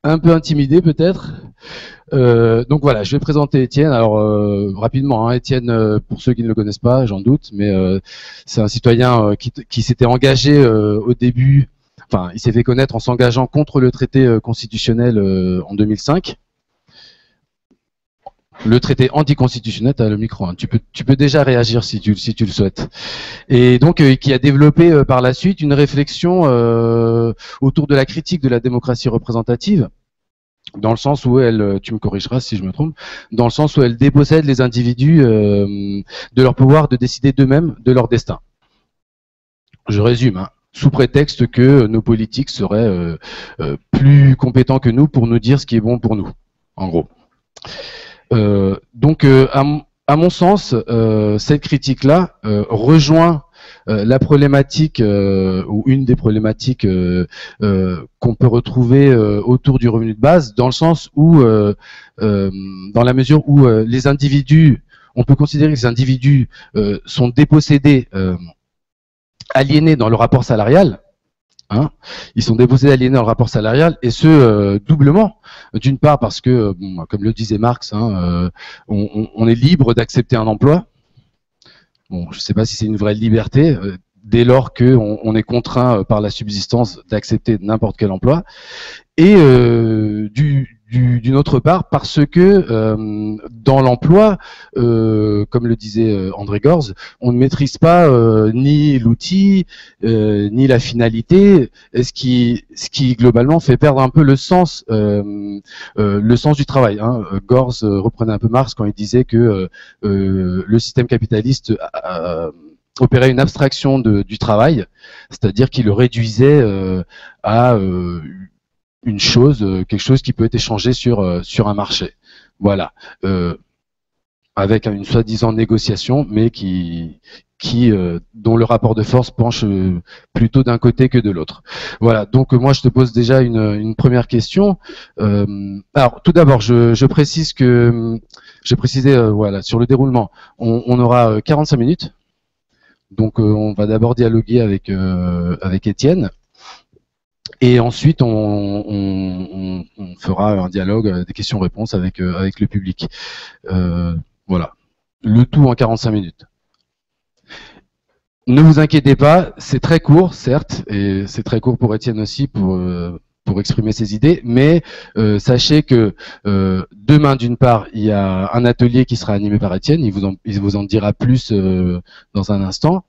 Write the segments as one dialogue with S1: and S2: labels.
S1: un peu intimidé peut-être. Donc voilà, je vais présenter Étienne. Alors rapidement, hein, Étienne, pour ceux qui ne le connaissent pas, j'en doute, mais c'est un citoyen qui s'était engagé au début. Enfin, il s'est fait connaître en s'engageant contre le traité constitutionnel en 2005. Le traité anticonstitutionnel, tu as le micro, hein. Tu peux déjà réagir si tu le souhaites. Et donc, qui a développé par la suite une réflexion autour de la critique de la démocratie représentative, dans le sens où elle, tu me corrigeras si je me trompe, dans le sens où elle dépossède les individus de leur pouvoir de décider d'eux-mêmes de leur destin. Je résume, hein, sous prétexte que nos politiques seraient plus compétents que nous pour nous dire ce qui est bon pour nous, en gros. Donc, à mon sens, cette critique-là rejoint la problématique ou une des problématiques qu'on peut retrouver autour du revenu de base, dans le sens où, dans la mesure où les individus, on peut considérer que les individus sont dépossédés, aliénés dans le rapport salarial. Hein, ils sont dépossédés, aliénés dans le rapport salarial, et ce doublement. D'une part parce que, bon, comme le disait Marx, hein, on est libre d'accepter un emploi. Bon, je ne sais pas si c'est une vraie liberté, dès lors qu'on est contraint par la subsistance d'accepter n'importe quel emploi. Et d'une autre part, parce que dans l'emploi, comme le disait André Gorz, on ne maîtrise pas ni l'outil, ni la finalité, ce qui globalement fait perdre un peu le sens du travail. Hein. Gorz reprenait un peu Marx quand il disait que le système capitaliste opérait une abstraction du travail, c'est-à-dire qu'il le réduisait à une chose, quelque chose qui peut être échangé sur un marché. Voilà, avec une soi-disant négociation, mais dont le rapport de force penche plutôt d'un côté que de l'autre. Voilà, donc moi je te pose déjà une première question. Alors tout d'abord, je précise que j'ai précisé voilà, sur le déroulement, on aura 45 minutes. Donc on va d'abord dialoguer avec Étienne. Et ensuite, on fera un dialogue, des questions-réponses avec le public. Voilà. Le tout en 45 minutes. Ne vous inquiétez pas, c'est très court, certes, et c'est très court pour Étienne aussi pour exprimer ses idées, mais sachez que demain, d'une part, il y a un atelier qui sera animé par Étienne, il vous en dira plus dans un instant.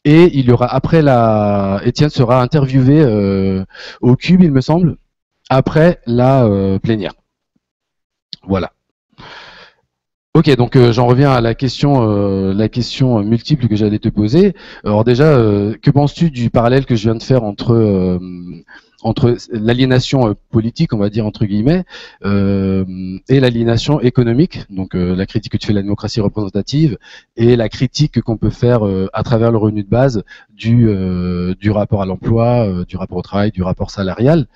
S1: Et il y aura après Étienne sera interviewé au Cube, il me semble, après la plénière. Voilà. Ok, donc j'en reviens à la question multiple que j'allais te poser. Alors déjà, que penses-tu du parallèle que je viens de faire entre l'aliénation politique, on va dire entre guillemets, et l'aliénation économique, donc la critique que tu fais de la démocratie représentative et la critique qu'on peut faire à travers le revenu de base du rapport à l'emploi, du rapport au travail, du rapport salarial.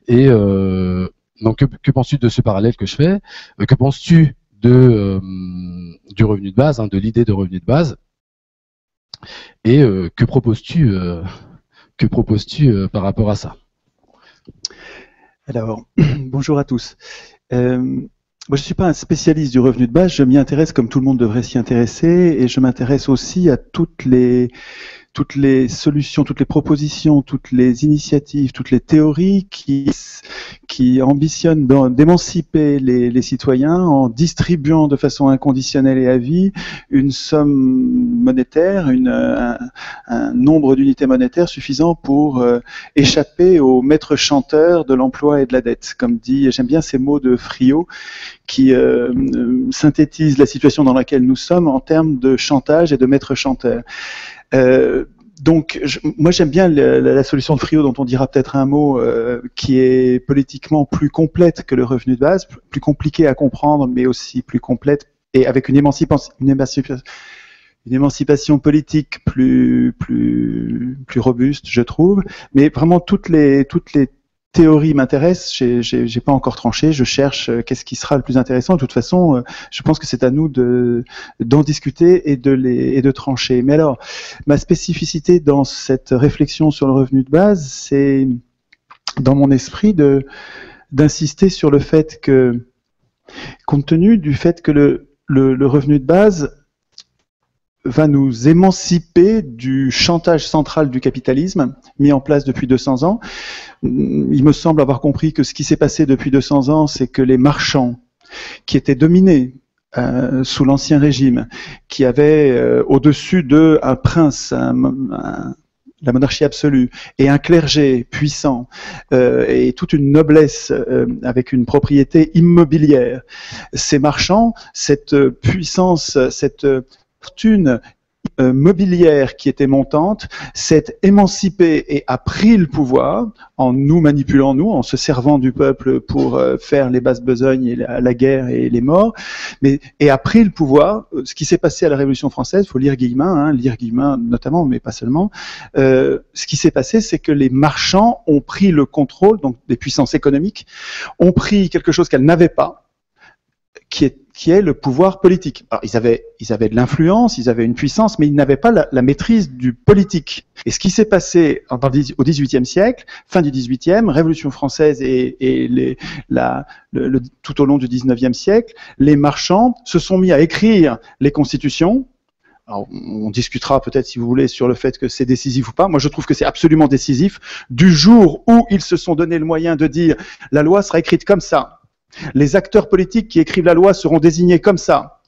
S1: Et donc que penses-tu de ce parallèle que je fais? Que penses-tu du revenu de base, hein, de l'idée de revenu de base? Et que proposes-tu par rapport à ça?
S2: Alors, bonjour à tous. Moi, je ne suis pas un spécialiste du revenu de base, je m'y intéresse comme tout le monde devrait s'y intéresser, et je m'intéresse aussi à toutes les solutions, toutes les propositions, toutes les initiatives, toutes les théories qui ambitionnent d'émanciper les citoyens en distribuant de façon inconditionnelle et à vie une somme monétaire, un nombre d'unités monétaires suffisant pour échapper au maître chanteur de l'emploi et de la dette. Comme dit, j'aime bien ces mots de Friot qui synthétisent la situation dans laquelle nous sommes en termes de chantage et de maître chanteur. Donc, moi j'aime bien la solution de Friot dont on dira peut-être un mot, qui est politiquement plus complète que le revenu de base, plus compliqué à comprendre, mais aussi plus complète et avec une émancipation politique plus robuste, je trouve. Mais vraiment toutes les théorie m'intéresse, j'ai pas encore tranché, je cherche qu'est-ce qui sera le plus intéressant. De toute façon, je pense que c'est à nous d'en discuter et de trancher. Mais alors, ma spécificité dans cette réflexion sur le revenu de base, c'est dans mon esprit d'insister sur le fait que, compte tenu du fait que le revenu de base va nous émanciper du chantage central du capitalisme mis en place depuis 200 ans. Il me semble avoir compris que ce qui s'est passé depuis 200 ans, c'est que les marchands qui étaient dominés sous l'Ancien Régime, qui avaient au-dessus d'eux un prince, la monarchie absolue, et un clergé puissant, et toute une noblesse avec une propriété immobilière. Ces marchands, cette puissance, cette fortune mobilière qui était montante, s'est émancipée et a pris le pouvoir en nous manipulant, en se servant du peuple pour faire les basses besognes et la guerre et les morts, et a pris le pouvoir. Ce qui s'est passé à la Révolution française, il faut lire Guillemin, notamment, mais pas seulement. Ce qui s'est passé, c'est que les marchands ont pris le contrôle, donc des puissances économiques, ont pris quelque chose qu'elles n'avaient pas, qui est le pouvoir politique. Alors, ils avaient de l'influence, ils avaient une puissance, mais ils n'avaient pas la maîtrise du politique. Et ce qui s'est passé au XVIIIe siècle, fin du XVIIIe, Révolution française et tout au long du XIXe siècle, les marchands se sont mis à écrire les constitutions. Alors, on discutera peut-être, si vous voulez, sur le fait que c'est décisif ou pas. Moi, je trouve que c'est absolument décisif. Du jour où ils se sont donné le moyen de dire « la loi sera écrite comme ça », les acteurs politiques qui écrivent la loi seront désignés comme ça,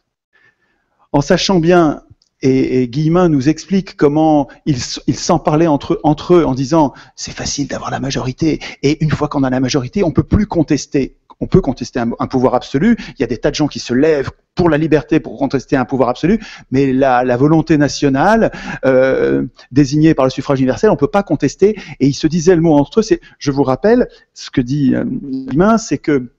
S2: en sachant bien, et Guillemin nous explique comment ils s'en parlaient entre eux en disant « c'est facile d'avoir la majorité, et une fois qu'on a la majorité, on peut plus contester. On peut contester un pouvoir absolu, il y a des tas de gens qui se lèvent pour la liberté, pour contester un pouvoir absolu, mais la volonté nationale, désignée par le suffrage universel, on ne peut pas contester. » Et ils se disaient le mot entre eux, je vous rappelle, ce que dit Guillemin, c'est que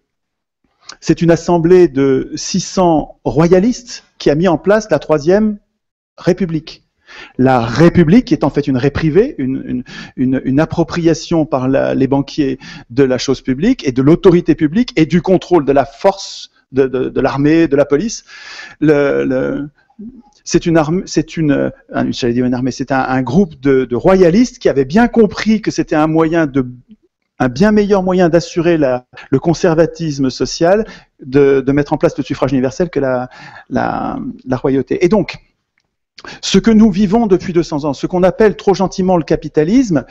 S2: c'est une assemblée de 600 royalistes qui a mis en place la Troisième République. La République est en fait une réprivée, une appropriation par les banquiers de la chose publique et de l'autorité publique et du contrôle de la force de l'armée, de la police. C'est un groupe de royalistes qui avaient bien compris que c'était un bien meilleur moyen d'assurer le conservatisme social, de mettre en place le suffrage universel que la royauté. Et donc, ce que nous vivons depuis 200 ans, ce qu'on appelle trop gentiment le capitalisme,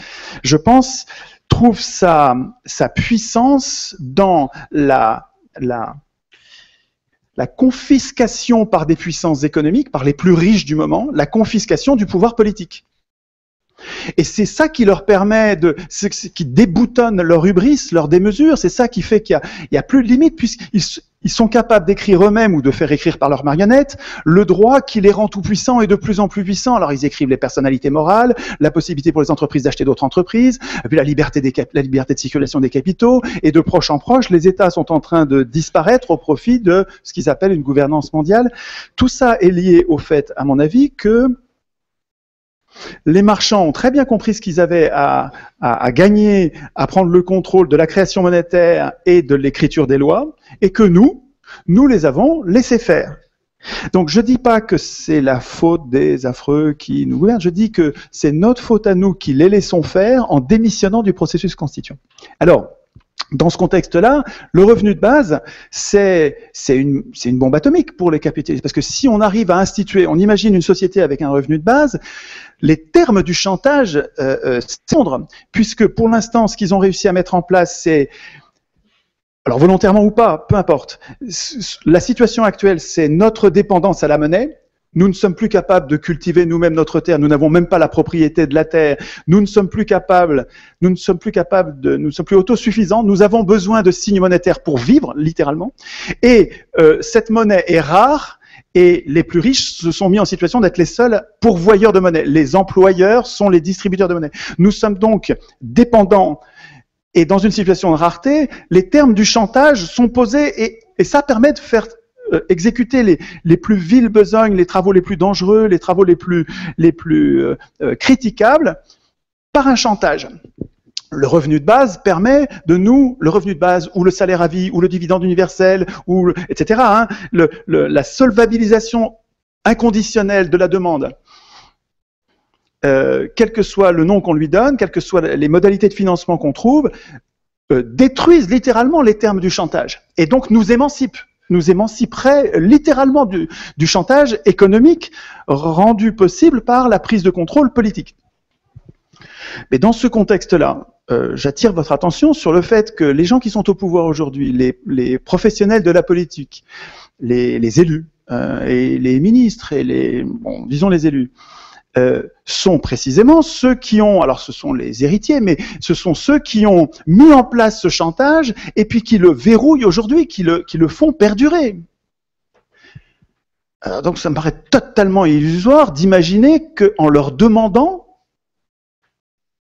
S2: je pense, trouve sa puissance dans la confiscation par des puissances économiques, par les plus riches du moment, la confiscation du pouvoir politique. Et c'est ça qui leur permet qui déboutonne leur hubris, leur démesure, c'est ça qui fait qu'il y a plus de limite, puisqu'ils sont capables d'écrire eux-mêmes ou de faire écrire par leurs marionnettes le droit qui les rend tout puissants et de plus en plus puissants. Alors ils écrivent les personnalités morales, la possibilité pour les entreprises d'acheter d'autres entreprises, puis la liberté de circulation des capitaux, et de proche en proche, les États sont en train de disparaître au profit de ce qu'ils appellent une gouvernance mondiale. Tout ça est lié au fait, à mon avis, que les marchands ont très bien compris ce qu'ils avaient à gagner, à prendre le contrôle de la création monétaire et de l'écriture des lois, et que nous les avons laissés faire. Donc je ne dis pas que c'est la faute des affreux qui nous gouvernent, je dis que c'est notre faute à nous qui les laissons faire en démissionnant du processus constituant. Alors, dans ce contexte-là, le revenu de base, c'est une bombe atomique pour les capitalistes. Parce que si on arrive à instituer, on imagine une société avec un revenu de base, les termes du chantage s'effondrent, puisque pour l'instant, ce qu'ils ont réussi à mettre en place, c'est, alors volontairement ou pas, peu importe, la situation actuelle, c'est notre dépendance à la monnaie. Nous ne sommes plus capables de cultiver nous-mêmes notre terre. Nous n'avons même pas la propriété de la terre. Nous ne sommes plus autosuffisants. Nous avons besoin de signes monétaires pour vivre, littéralement. Et cette monnaie est rare. Et les plus riches se sont mis en situation d'être les seuls pourvoyeurs de monnaie. Les employeurs sont les distributeurs de monnaie. Nous sommes donc dépendants. Et dans une situation de rareté, les termes du chantage sont posés et ça permet de faire exécuter les plus viles besognes, les travaux les plus dangereux, les travaux les plus critiquables par un chantage. Le revenu de base permet le revenu de base ou le salaire à vie ou le dividende universel ou etc. La solvabilisation inconditionnelle de la demande. Quel que soit le nom qu'on lui donne, quelles que soient les modalités de financement qu'on trouve, détruisent littéralement les termes du chantage et donc nous émanciperait littéralement du chantage économique rendu possible par la prise de contrôle politique. Mais dans ce contexte-là, j'attire votre attention sur le fait que les gens qui sont au pouvoir aujourd'hui, les professionnels de la politique, les élus et les ministres et disons les élus, sont précisément ceux qui ont, alors ce sont les héritiers, mais ce sont ceux qui ont mis en place ce chantage et puis qui le verrouillent aujourd'hui, qui le font perdurer. Alors donc ça me paraît totalement illusoire d'imaginer qu'en leur demandant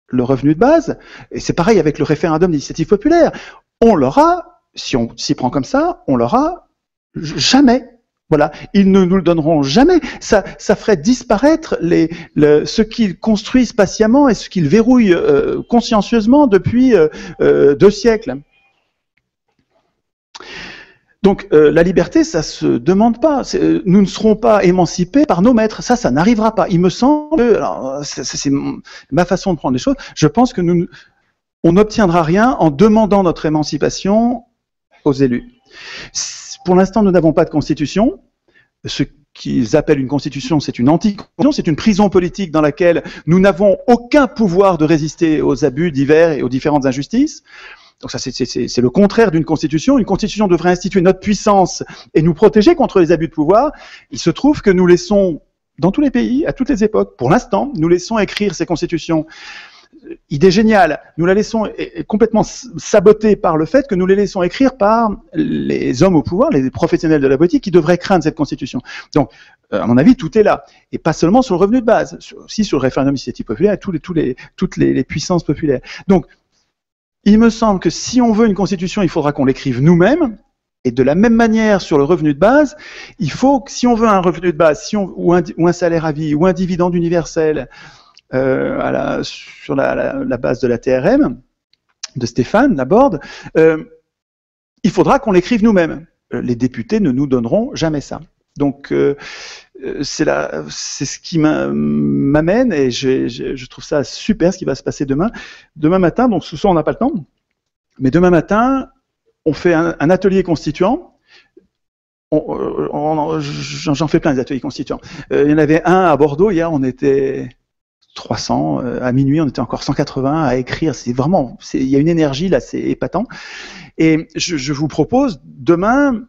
S2: le revenu de base, et c'est pareil avec le référendum d'initiative populaire, on l'aura, si on s'y prend comme ça, on l'aura jamais. Voilà, ils ne nous le donneront jamais. Ça ferait disparaître ce qu'ils construisent patiemment et ce qu'ils verrouillent consciencieusement depuis 2 siècles. Donc la liberté, ça se demande pas. Nous ne serons pas émancipés par nos maîtres. Ça n'arrivera pas. Il me semble, alors c'est ma façon de prendre les choses. Je pense que on n'obtiendra rien en demandant notre émancipation aux élus. Pour l'instant, nous n'avons pas de constitution. Ce qu'ils appellent une constitution, c'est une anti-constitution, c'est une prison politique dans laquelle nous n'avons aucun pouvoir de résister aux abus divers et aux différentes injustices. Donc ça, c'est le contraire d'une constitution. Une constitution devrait instituer notre puissance et nous protéger contre les abus de pouvoir. Il se trouve que nous laissons, dans tous les pays, à toutes les époques, pour l'instant, nous laissons écrire ces constitutions. Idée géniale, nous la laissons complètement sabotée par le fait que nous les laissons écrire par les hommes au pouvoir, les professionnels de la politique qui devraient craindre cette constitution. Donc, à mon avis, tout est là. Et pas seulement sur le revenu de base, aussi sur le référendum d'initiative populaire et toutes les puissances populaires. Donc, il me semble que si on veut une constitution, il faudra qu'on l'écrive nous-mêmes. Et de la même manière, sur le revenu de base, il faut que si on veut un revenu de base, ou un salaire à vie, ou un dividende universel, sur la base de la TRM, de Stéphane Laborde, il faudra qu'on l'écrive nous-mêmes. Les députés ne nous donneront jamais ça. Donc, c'est ce qui m'amène, et je trouve ça super ce qui va se passer demain. Demain matin, donc ce soir on n'a pas le temps, mais demain matin, on fait un atelier constituant. J'en fais plein des ateliers constituants. Il y en avait un à Bordeaux, hier on était 300, à minuit on était encore 180 à écrire, il y a une énergie là, c'est épatant. Et je vous propose, demain,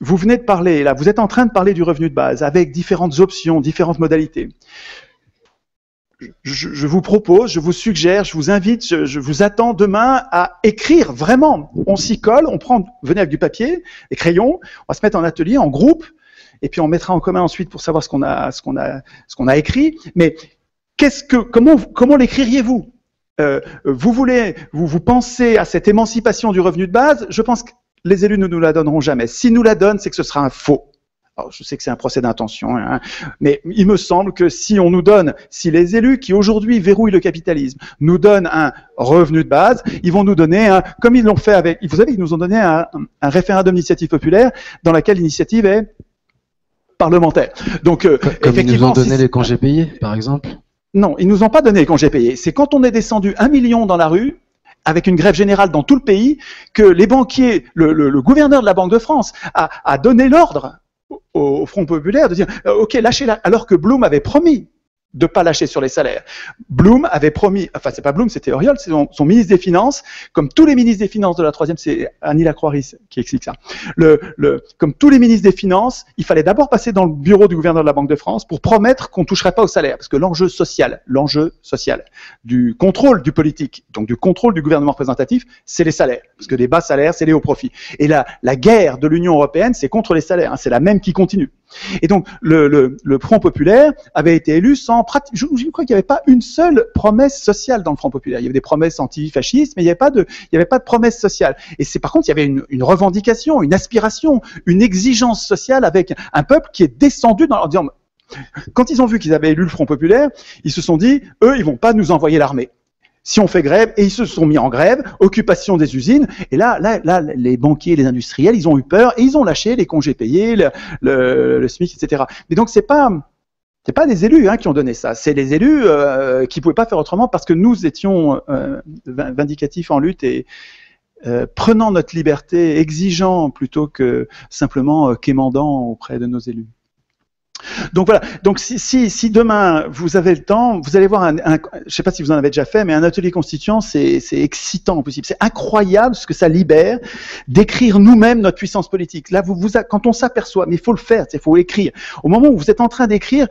S2: vous venez de parler, là, vous êtes en train de parler du revenu de base, avec différentes options, différentes modalités. Je vous propose, je vous suggère, je vous invite, je vous attends demain à écrire vraiment. On s'y colle, venez avec du papier, des crayons, on va se mettre en atelier, en groupe, et puis on mettra en commun ensuite pour savoir ce qu'on a écrit. Mais comment l'écririez-vous? Vous pensez à cette émancipation du revenu de base? Je pense que les élus ne nous la donneront jamais. S'ils nous la donnent, c'est que ce sera un faux. Alors, je sais que c'est un procès d'intention, hein, mais il me semble que si les élus qui aujourd'hui verrouillent le capitalisme nous donnent un revenu de base, ils vont nous donner comme ils l'ont fait vous savez, ils nous ont donné un référendum d'initiative populaire dans laquelle l'initiative est parlementaire. Donc,
S1: comme ils nous ont donné les congés payés, par exemple?
S2: Non, ils nous ont pas donné les congés payés. C'est quand on est descendu 1 million dans la rue, avec une grève générale dans tout le pays, que les banquiers, le gouverneur de la Banque de France a donné l'ordre au Front populaire de dire ok, lâchez-la, alors que Blum avait promis de pas lâcher sur les salaires. Blum avait promis, enfin c'est pas Blum, c'était Auriol, c'est son ministre des Finances, comme tous les ministres des Finances de la troisième, c'est Annie Lacroix-Ris qui explique ça. Comme tous les ministres des Finances, il fallait d'abord passer dans le bureau du gouverneur de la Banque de France pour promettre qu'on toucherait pas au salaire, parce que l'enjeu social du contrôle du politique, donc du contrôle du gouvernement représentatif, c'est les salaires, parce que les bas salaires, c'est les hauts profits. Et la guerre de l'Union européenne, c'est contre les salaires, hein, c'est la même qui continue. Et donc, le Front populaire avait été élu sans pratique. Je crois qu'il n'y avait pas une seule promesse sociale dans le Front populaire. Il y avait des promesses antifascistes, mais il n'y avait pas de promesse sociale. Et par contre, il y avait une revendication, une aspiration, une exigence sociale avec un peuple qui est descendu dans leur disant, quand ils ont vu qu'ils avaient élu le Front populaire, ils se sont dit, eux, ils vont pas nous envoyer l'armée. Si on fait grève, et ils se sont mis en grève, occupation des usines, et là, les banquiers, les industriels, ils ont eu peur, et ils ont lâché les congés payés, le SMIC, etc. Mais donc, c'est pas des élus qui ont donné ça, c'est les élus qui pouvaient pas faire autrement parce que nous étions vindicatifs en lutte et prenant notre liberté, exigeant plutôt que simplement quémandant auprès de nos élus. Donc voilà. Donc si demain vous avez le temps, vous allez voir je sais pas si vous en avez déjà fait, mais un atelier constituant, c'est excitant au possible. C'est incroyable ce que ça libère d'écrire nous-mêmes notre puissance politique. Là, quand on s'aperçoit, mais il faut le faire, il faut écrire. Au moment où vous êtes en train d'écrire,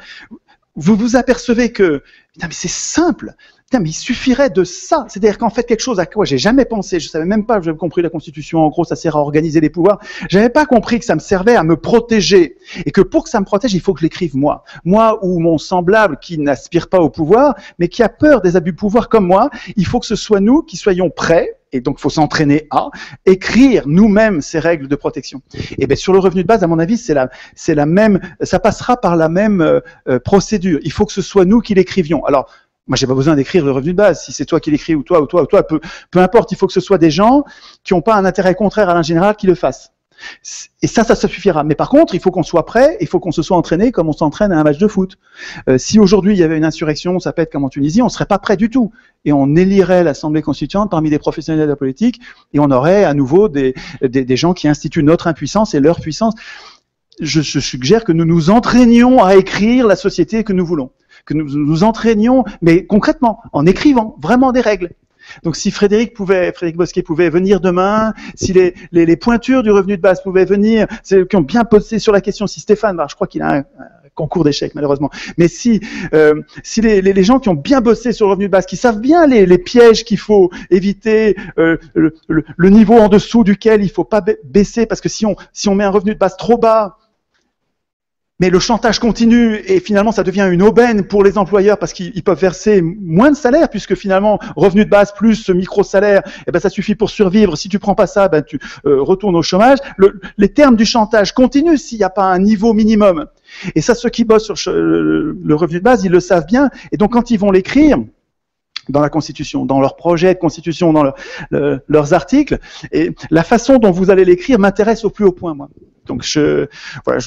S2: vous vous apercevez que, putain, mais c'est simple. Putain, mais il suffirait de ça. C'est-à-dire qu'en fait, quelque chose à quoi j'ai jamais pensé, je savais même pas, j'avais compris la Constitution, en gros, ça sert à organiser les pouvoirs. J'avais pas compris que ça me servait à me protéger. Et que pour que ça me protège, il faut que je l'écrive moi. Moi ou mon semblable qui n'aspire pas au pouvoir, mais qui a peur des abus de pouvoir comme moi, il faut que ce soit nous qui soyons prêts. Et donc, il faut s'entraîner à écrire nous-mêmes ces règles de protection. Et bien, sur le revenu de base, à mon avis, c'est la même, ça passera par la même procédure. Il faut que ce soit nous qui l'écrivions. Alors, moi, j'ai pas besoin d'écrire le revenu de base. Si c'est toi qui l'écris ou toi, peu importe. Il faut que ce soit des gens qui n'ont pas un intérêt contraire à l'un général qui le fassent. Et ça suffira. Mais par contre, il faut qu'on soit prêt, il faut qu'on se soit entraîné comme on s'entraîne à un match de foot. Si aujourd'hui il y avait une insurrection, ça pète comme en Tunisie, on serait pas prêt du tout. Et on élirait l'Assemblée constituante parmi des professionnels de la politique, et on aurait à nouveau des gens qui instituent notre impuissance et leur puissance. Je suggère que nous nous entraînions à écrire la société que nous voulons. Que nous nous entraînions, mais concrètement, en écrivant vraiment des règles. Donc si Frédéric Bosquet pouvait venir demain, si les pointures du revenu de base pouvaient venir, qui ont bien posé sur la question, si Stéphane, je crois qu'il a un concours d'échecs malheureusement, mais si les gens qui ont bien bossé sur le revenu de base, qui savent bien les pièges qu'il faut éviter, le niveau en dessous duquel il faut pas baisser, parce que si on met un revenu de base trop bas, mais le chantage continue et finalement ça devient une aubaine pour les employeurs parce qu'ils peuvent verser moins de salaire puisque finalement revenu de base plus ce micro-salaire, ça suffit pour survivre. Si tu prends pas ça, tu retournes au chômage. Les termes du chantage continuent s'il n'y a pas un niveau minimum. Et ça, ceux qui bossent sur le revenu de base, ils le savent bien. Et donc quand ils vont l'écrire dans la Constitution, dans leurs projets de Constitution, dans leurs articles, et la façon dont vous allez l'écrire m'intéresse au plus haut point, moi. Donc je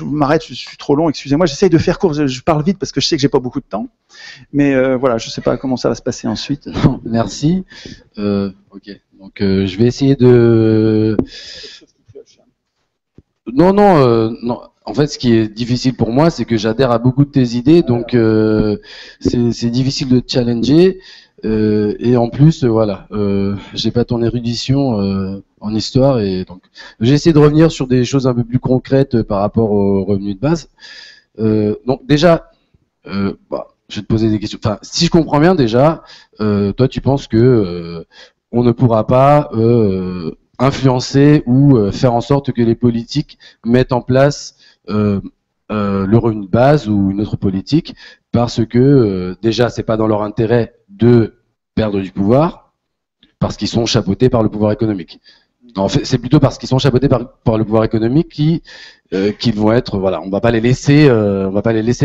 S2: m'arrête, je suis trop long, excusez-moi, j'essaye de faire court, je parle vite parce que je sais que j'ai pas beaucoup de temps, mais voilà, je sais pas comment ça va se passer ensuite.
S1: Non, merci. Ok, donc je vais essayer de... Non. En fait, ce qui est difficile pour moi, c'est que j'adhère à beaucoup de tes idées, donc c'est difficile de te challenger. Et en plus, j'ai pas ton érudition en histoire, et donc j'ai essayé de revenir sur des choses un peu plus concrètes par rapport au revenu de base. Donc déjà, je vais te poser des questions. Enfin, si je comprends bien déjà, toi tu penses que on ne pourra pas influencer ou faire en sorte que les politiques mettent en place le revenu de base ou une autre politique, parce que déjà c'est pas dans leur intérêt de perdre du pouvoir, parce qu'ils sont chapeautés par le pouvoir économique. En fait, c'est plutôt parce qu'ils sont chapeautés par le pouvoir économique qu'ils vont être, on va pas les laisser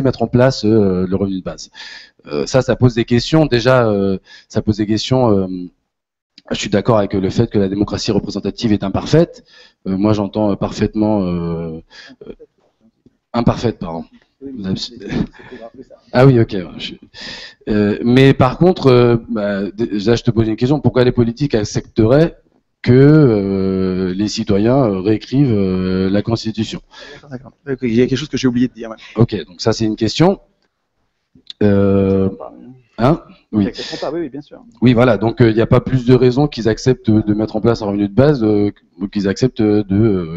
S1: mettre en place le revenu de base. Ça pose des questions. Déjà, ça pose des questions. Je suis d'accord avec le fait que la démocratie représentative est imparfaite. Moi, j'entends parfaitement imparfaite, pardon. Ah oui, ok. Mais par contre, déjà, je te pose une question. Pourquoi les politiques accepteraient que les citoyens réécrivent la Constitution?
S2: D'accord. Il y a quelque chose que j'ai oublié de dire. Ouais.
S1: Ok, donc ça, c'est une question. Hein? Oui.
S2: Oui, bien sûr.
S1: Oui, voilà. Donc, il n'y a pas plus de raison qu'ils acceptent de mettre en place un revenu de base qu'ils acceptent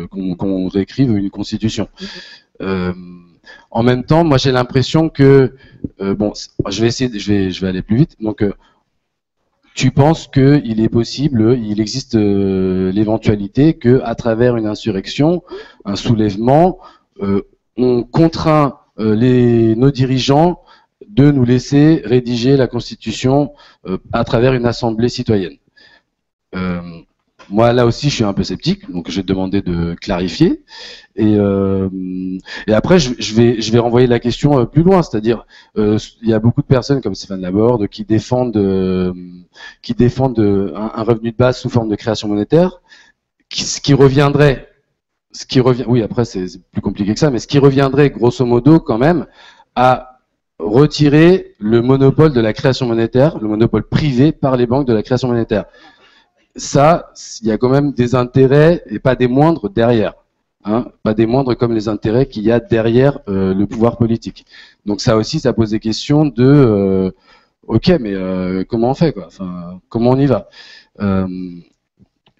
S1: qu'on réécrive une Constitution. En même temps, moi j'ai l'impression que je vais aller plus vite. Donc, tu penses qu'il est possible, il existe l'éventualité que, à travers une insurrection, un soulèvement, on contraint nos dirigeants de nous laisser rédiger la Constitution à travers une assemblée citoyenne. Moi, là aussi, je suis un peu sceptique, donc je vais te demander de clarifier. Et après, je vais renvoyer la question plus loin, c'est-à-dire, il y a beaucoup de personnes comme Stéphane Laborde qui défendent un revenu de base sous forme de création monétaire, oui, après c'est plus compliqué que ça, mais ce qui reviendrait grosso modo quand même à retirer le monopole de la création monétaire, le monopole privé par les banques de la création monétaire. ça, il y a quand même des intérêts, et pas des moindres, derrière. Hein, pas des moindres comme les intérêts qu'il y a derrière le pouvoir politique. Donc ça aussi, ça pose des questions de ok, mais comment on fait, quoi? Enfin, comment on y va?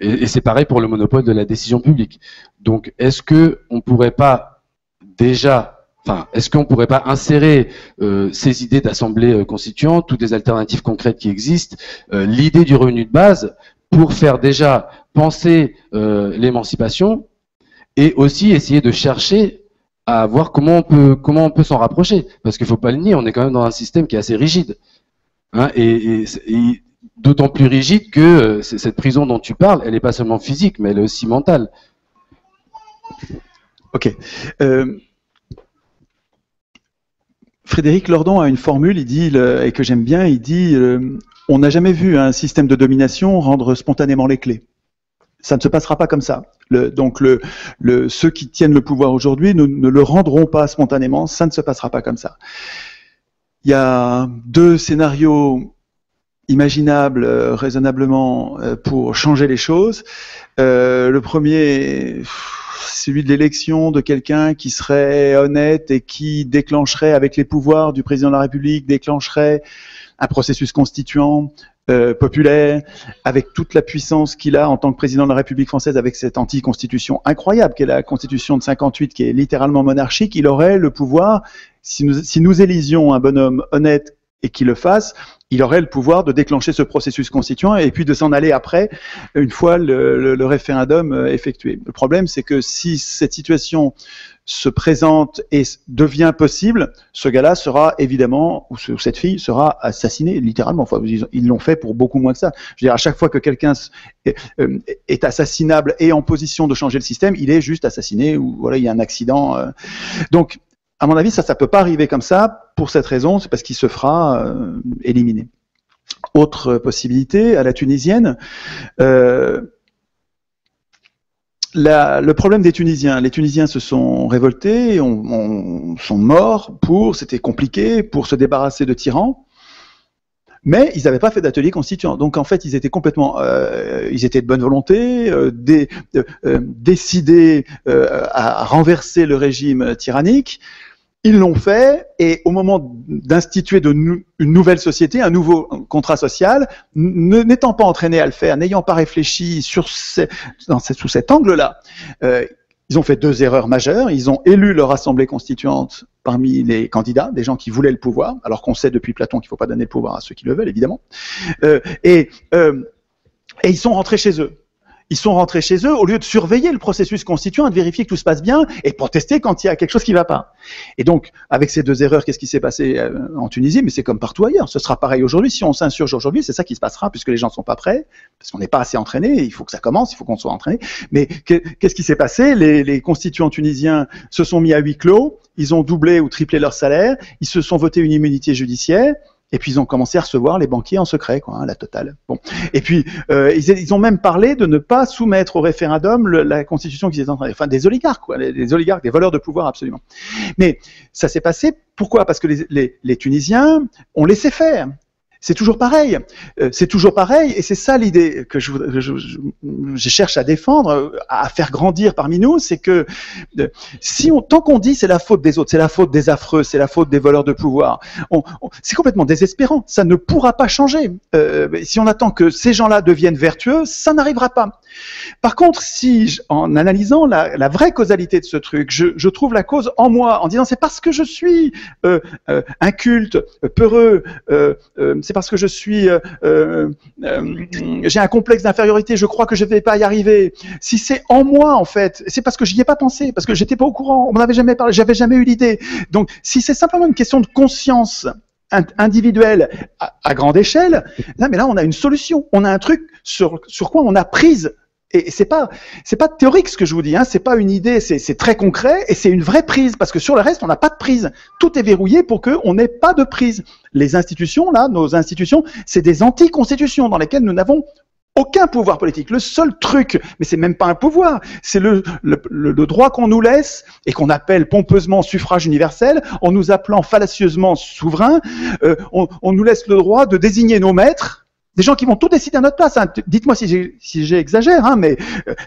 S1: Et c'est pareil pour le monopole de la décision publique. Donc, est-ce que on pourrait pas déjà, enfin, est-ce qu'on pourrait pas insérer ces idées d'assemblée constituante, toutes des alternatives concrètes qui existent, l'idée du revenu de base, pour faire déjà penser l'émancipation, et aussi essayer de chercher à voir comment on peut s'en rapprocher, parce qu'il faut pas le nier, on est quand même dans un système qui est assez rigide, hein, et d'autant plus rigide que cette prison dont tu parles, elle n'est pas seulement physique, mais elle est aussi mentale.
S2: Ok. Frédéric Lordon a une formule, il dit, et que j'aime bien, il dit on n'a jamais vu un système de domination rendre spontanément les clés. Ça ne se passera pas comme ça. Donc ceux qui tiennent le pouvoir aujourd'hui ne le rendront pas spontanément, ça ne se passera pas comme ça. Il y a deux scénarios imaginables raisonnablement pour changer les choses. Le premier, celui de l'élection de quelqu'un qui serait honnête et qui déclencherait, avec les pouvoirs du président de la République, déclencherait un processus constituant populaire, avec toute la puissance qu'il a en tant que président de la République française, avec cette anti-constitution incroyable qu'est la constitution de 58, qui est littéralement monarchique. Il aurait le pouvoir, si nous élisions un bonhomme honnête et qu'il le fasse, il aurait le pouvoir de déclencher ce processus constituant et puis de s'en aller après, une fois le référendum effectué. Le problème, c'est que si cette situation se présente et devient possible, ce gars-là sera évidemment, ou cette fille sera assassinée, littéralement. Enfin, ils l'ont fait pour beaucoup moins que ça. Je veux dire, à chaque fois que quelqu'un est assassinable et en position de changer le système, il est juste assassiné, ou voilà, il y a un accident. Donc, à mon avis, ça peut pas arriver comme ça. Pour cette raison, c'est parce qu'il se fera éliminer. Autre possibilité, à la tunisienne, le problème des Tunisiens, les Tunisiens se sont révoltés, sont morts c'était compliqué pour se débarrasser de tyrans, mais ils n'avaient pas fait d'atelier constituant. Donc en fait, ils étaient complètement, ils étaient de bonne volonté, décidés à renverser le régime tyrannique. Ils l'ont fait, et au moment d'instituer une nouvelle société, un nouveau contrat social, n'étant pas entraînés à le faire, n'ayant pas réfléchi sous cet angle-là, ils ont fait deux erreurs majeures. Ils ont élu leur assemblée constituante parmi les candidats, des gens qui voulaient le pouvoir, alors qu'on sait depuis Platon qu'il ne faut pas donner le pouvoir à ceux qui le veulent, évidemment. Et ils sont rentrés chez eux. Ils sont rentrés chez eux au lieu de surveiller le processus constituant et de vérifier que tout se passe bien et protester quand il y a quelque chose qui ne va pas. Et donc, avec ces deux erreurs, qu'est-ce qui s'est passé en Tunisie? Mais c'est comme partout ailleurs. Ce sera pareil aujourd'hui. Si on s'insurge aujourd'hui, c'est ça qui se passera, puisque les gens ne sont pas prêts, parce qu'on n'est pas assez entraînés. Il faut que ça commence, il faut qu'on soit entraînés. Mais qu'est-ce qui s'est passé? Les constituants tunisiens se sont mis à huis clos. Ils ont doublé ou triplé leur salaire. Ils se sont votés une immunité judiciaire. Et puis ils ont commencé à recevoir les banquiers en secret, quoi, hein, la totale. Bon. Et puis ils ont même parlé de ne pas soumettre au référendum la constitution qu'ils étaient en train, enfin des oligarques, quoi, les oligarques, des voleurs de pouvoir absolument. Mais ça s'est passé. Pourquoi? Parce que les Tunisiens ont laissé faire. C'est toujours pareil. C'est toujours pareil, et c'est ça l'idée que je cherche à défendre, à faire grandir parmi nous, c'est que tant qu'on dit c'est la faute des autres, c'est la faute des affreux, c'est la faute des voleurs de pouvoir, c'est complètement désespérant. Ça ne pourra pas changer. Si on attend que ces gens-là deviennent vertueux, ça n'arrivera pas. Par contre, en analysant la vraie causalité de ce truc, je trouve la cause en moi, en disant c'est parce que je suis inculte, peureux, c'est parce que je suis, j'ai un complexe d'infériorité, je crois que je ne vais pas y arriver. Si c'est en moi, en fait, c'est parce que j'y ai pas pensé, parce que j'étais pas au courant, on m'en avait jamais parlé, j'avais jamais eu l'idée. Donc, si c'est simplement une question de conscience individuelle à grande échelle, mais là, on a une solution. On a un truc sur quoi on a prise. Et c'est pas théorique ce que je vous dis, hein. C'est pas une idée, c'est très concret et c'est une vraie prise, parce que sur le reste on n'a pas de prise. Tout est verrouillé pour qu'on n'ait pas de prise. Les institutions là, nos institutions, c'est des anti-constitutions dans lesquelles nous n'avons aucun pouvoir politique. Le seul truc, mais c'est même pas un pouvoir, c'est le droit qu'on nous laisse et qu'on appelle pompeusement suffrage universel, en nous appelant fallacieusement souverain. On nous laisse le droit de désigner nos maîtres Des gens qui vont tout décider à notre place. Hein. Dites-moi si j'exagère, hein, mais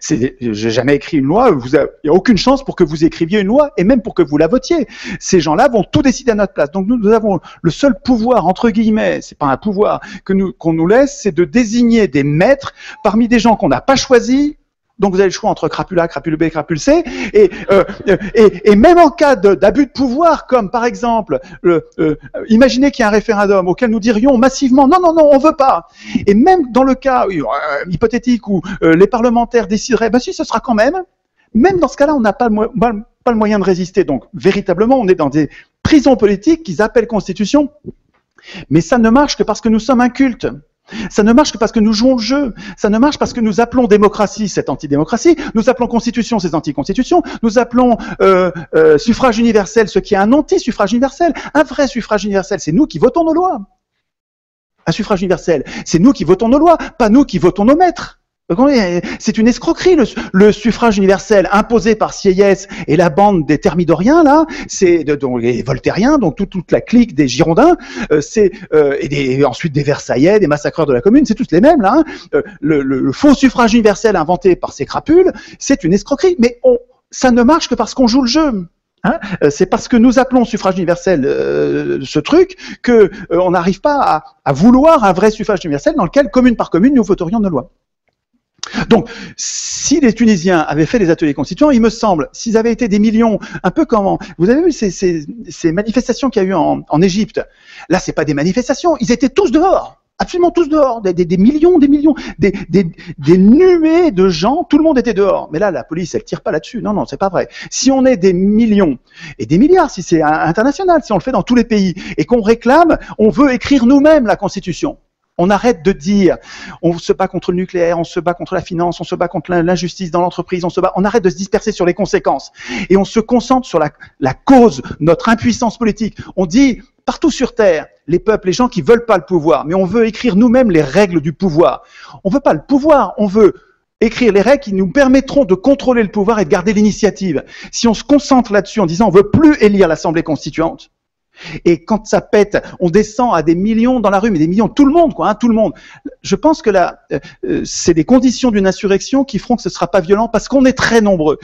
S2: j'ai jamais écrit une loi. Il n'y a aucune chance pour que vous écriviez une loi et même pour que vous la votiez. Ces gens-là vont tout décider à notre place. Donc nous avons le seul pouvoir, entre guillemets, c'est pas un pouvoir qu'on nous laisse, c'est de désigner des maîtres parmi des gens qu'on n'a pas choisis. Donc vous avez le choix entre crapule A, crapule B, crapule C, et même en cas d'abus de pouvoir, comme par exemple, imaginez qu'il y a un référendum auquel nous dirions massivement non, non, non, on veut pas. Et même dans le cas hypothétique où les parlementaires décideraient, ben si, ce sera quand même dans ce cas-là, on n'a pas le moyen de résister. Donc véritablement, on est dans des prisons politiques qu'ils appellent constitution, mais ça ne marche que parce que nous sommes incultes. Ça ne marche que parce que nous jouons le jeu. Ça ne marche parce que nous appelons démocratie, cette antidémocratie. Nous appelons constitution, ces anticonstitutions. Nous appelons suffrage universel, ce qui est un anti-suffrage universel. Un vrai suffrage universel, c'est nous qui votons nos lois. Un suffrage universel, c'est nous qui votons nos lois, pas nous qui votons nos maîtres. C'est une escroquerie, le suffrage universel imposé par Sieyès et la bande des thermidoriens, là, les voltairiens, donc toute la clique des Girondins, ensuite des Versaillais, des massacreurs de la Commune, c'est tous les mêmes, là. Hein. Le faux suffrage universel inventé par ces crapules, c'est une escroquerie, mais ça ne marche que parce qu'on joue le jeu. Hein, c'est parce que nous appelons suffrage universel ce truc que on n'arrive pas à vouloir un vrai suffrage universel dans lequel, commune par commune, nous voterions nos lois. Donc, si les Tunisiens avaient fait des ateliers constituants, il me semble, s'ils avaient été des millions, un peu comme vous avez vu ces manifestations qu'il y a eu en Égypte. Là, c'est pas des manifestations, ils étaient tous dehors. Absolument tous dehors, des millions, des nuées de gens, tout le monde était dehors. Mais là, la police, elle tire pas là-dessus. Non, non, c'est pas vrai. Si on est des millions et des milliards, si c'est international, si on le fait dans tous les pays et qu'on réclame, on veut écrire nous-mêmes la Constitution. On arrête de dire, on se bat contre le nucléaire, on se bat contre la finance, on se bat contre l'injustice dans l'entreprise, on arrête de se disperser sur les conséquences et on se concentre sur la cause, notre impuissance politique. On dit partout sur Terre, les peuples, les gens qui veulent pas le pouvoir, mais on veut écrire nous-mêmes les règles du pouvoir. On veut pas le pouvoir, on veut écrire les règles qui nous permettront de contrôler le pouvoir et de garder l'initiative. Si on se concentre là-dessus en disant on veut plus élire l'Assemblée constituante, et quand ça pète, on descend à des millions dans la rue, mais des millions, tout le monde, quoi, hein, tout le monde. Je pense que là, c'est des conditions d'une insurrection qui feront que ce sera pas violent parce qu'on est très nombreux.